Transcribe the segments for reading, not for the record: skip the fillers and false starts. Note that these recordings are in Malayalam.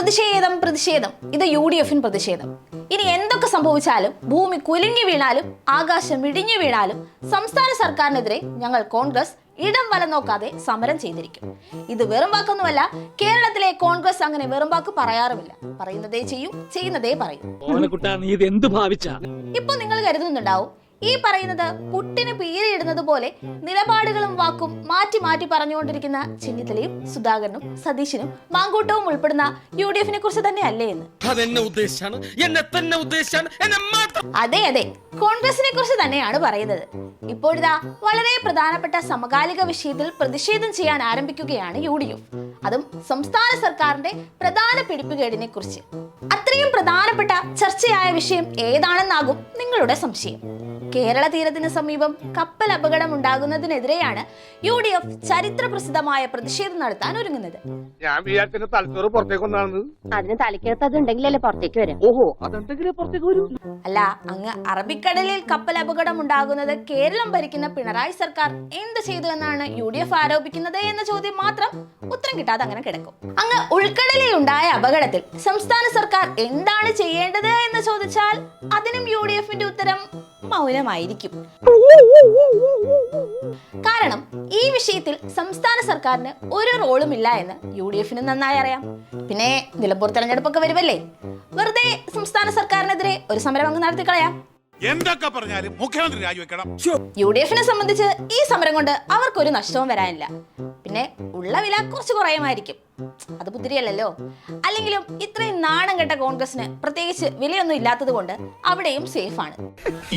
പ്രതിഷേധം പ്രതിഷേധം ഇത് UDF പ്രതിഷേധം. ഇനി എന്തൊക്കെ സംഭവിച്ചാലും, ഭൂമി കുലുങ്ങി വീണാലും, ആകാശം ഇടിഞ്ഞു വീണാലും സംസ്ഥാന സർക്കാരിനെതിരെ ഞങ്ങൾ കോൺഗ്രസ് ഇടം വലം നോക്കാതെ സമരം ചെയ്തിരിക്കും. ഇത് വെറും വാക്കൊന്നുമല്ല. കേരളത്തിലെ കോൺഗ്രസ് അങ്ങനെ വെറും വാക്ക് പറയാറുമില്ല. പറയുന്നതേ ചെയ്യൂ, ചെയ്യുന്നതേ പറയൂ. ഇപ്പൊ നിങ്ങൾ കരുതുന്നുണ്ടാവും ഈ പറയുന്നത് പുട്ടിന് പീരിയിടുന്നത് പോലെ നിലപാടുകളും വാക്കും മാറ്റി മാറ്റി പറഞ്ഞുകൊണ്ടിരിക്കുന്ന ചെന്നിത്തലയും സുധാകരനും സതീശനും മാങ്കൂട്ടവും ഉൾപ്പെടുന്ന UDF കുറിച്ച് തന്നെ അല്ലേ എന്ന്. അതെ അതെ, കോൺഗ്രസിനെ കുറിച്ച് തന്നെയാണ് പറയുന്നത്. ഇപ്പോഴിതാ വളരെ പ്രധാനപ്പെട്ട സമകാലിക വിഷയത്തിൽ പ്രതിഷേധം ചെയ്യാൻ ആരംഭിക്കുകയാണ് UDF. അതും സംസ്ഥാന സർക്കാരിന്റെ പ്രധാന പിടിപ്പുകേടിനെ കുറിച്ച്. അത്രയും പ്രധാനപ്പെട്ട ചർച്ചയായ വിഷയം ഏതാണെന്നാകും നിങ്ങളുടെ സംശയം. കേരള തീരത്തിന് സമീപം കപ്പൽ അപകടം ഉണ്ടാകുന്നതിനെതിരെയാണ് UDF ചരിത്ര പ്രസിദ്ധമായ പ്രതിഷേധം നടത്താൻ ഒരുങ്ങുന്നത്. അതിന് തലയ്ക്കകത്ത് അതുണ്ടെങ്കിലല്ലേ പുറത്തേക്ക് വരും. അല്ല, അങ്ങ് അറബിക്കടലിൽ കപ്പൽ അപകടം ഉണ്ടാകുന്നത് കേരളം ഭരിക്കുന്ന പിണറായി സർക്കാർ എന്ത് ചെയ്തു എന്നാണ് UDF ആരോപിക്കുന്നത് എന്ന ചോദ്യം മാത്രം ഉത്തരം കിട്ടാതെ അങ്ങനെ കിടക്കും. അങ്ങ് ഉൾക്കടലിൽ ഉണ്ടായ അപകടത്തിൽ സംസ്ഥാന സർക്കാർ എന്താണ് ചെയ്യേണ്ടത് എന്ന് ചോദിച്ചാൽ അതിനും UDF ഉത്തരം മൗനമായിരിക്കും. കാരണം ഈ വിഷയത്തിൽ സംസ്ഥാന സർക്കാരിന് ഒരു റോളും ഇല്ല എന്ന് UDF നന്നായി അറിയാം. പിന്നെ നിലമ്പൂർ തെരഞ്ഞെടുപ്പൊക്കെ വരുമല്ലേ, വെറുതെ സംസ്ഥാന സർക്കാരിനെതിരെ ഒരു സമരം അങ്ങ് നടത്തി കളയാം. എന്തൊക്കെ പറഞ്ഞാലും മുഖ്യമന്ത്രി രാജിവെക്കണം. UDF സംബന്ധിച്ച് ഈ സമരം കൊണ്ട് അവർക്കൊരു നഷ്ടവും വരാനില്ല. പിന്നെ ഉള്ള വില കുറച്ച് കുറയുമായിരിക്കും. അത് പുത്തിരിയല്ലോ. അല്ലെങ്കിലും ഇത്രയും നാണം കെട്ട കോൺഗ്രസിന് പ്രത്യേകിച്ച് വിലയൊന്നും ഇല്ലാത്തത് കൊണ്ട് അവിടെയും സേഫാണ്.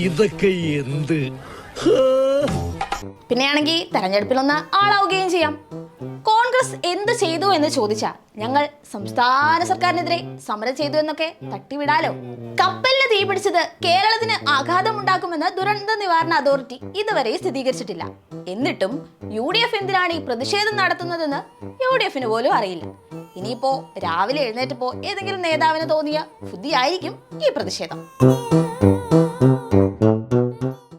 ഇതൊക്കെ എന്ത് പിന്നെയാണെങ്കിൽ തെരഞ്ഞെടുപ്പിലൊന്ന് ആളാവുകയും ചെയ്യാം. കോൺഗ്രസ് എന്ത് ചെയ്തു എന്ന് ചോദിച്ചാൽ ഞങ്ങൾ സംസ്ഥാന സർക്കാരിനെതിരെ സമരം ചെയ്തു എന്നൊക്കെ തട്ടിവിടാലോ. കപ്പലിന് തീ പിടിച്ചത് കേരളത്തിന് ആഘാതമുണ്ടാക്കുമെന്ന് ദുരന്ത നിവാരണ അതോറിറ്റി ഇതുവരെ സ്ഥിരീകരിച്ചിട്ടില്ല. എന്നിട്ടും UDF എന്തിനാണ് ഈ പ്രതിഷേധം നടത്തുന്നതെന്ന് UDF പോലും അറിയില്ല. ഇനിയിപ്പോ രാവിലെ എഴുന്നേറ്റപ്പോ ഏതെങ്കിലും നേതാവിന് തോന്നിയ ബുദ്ധിയായിരിക്കും ഈ പ്രതിഷേധം.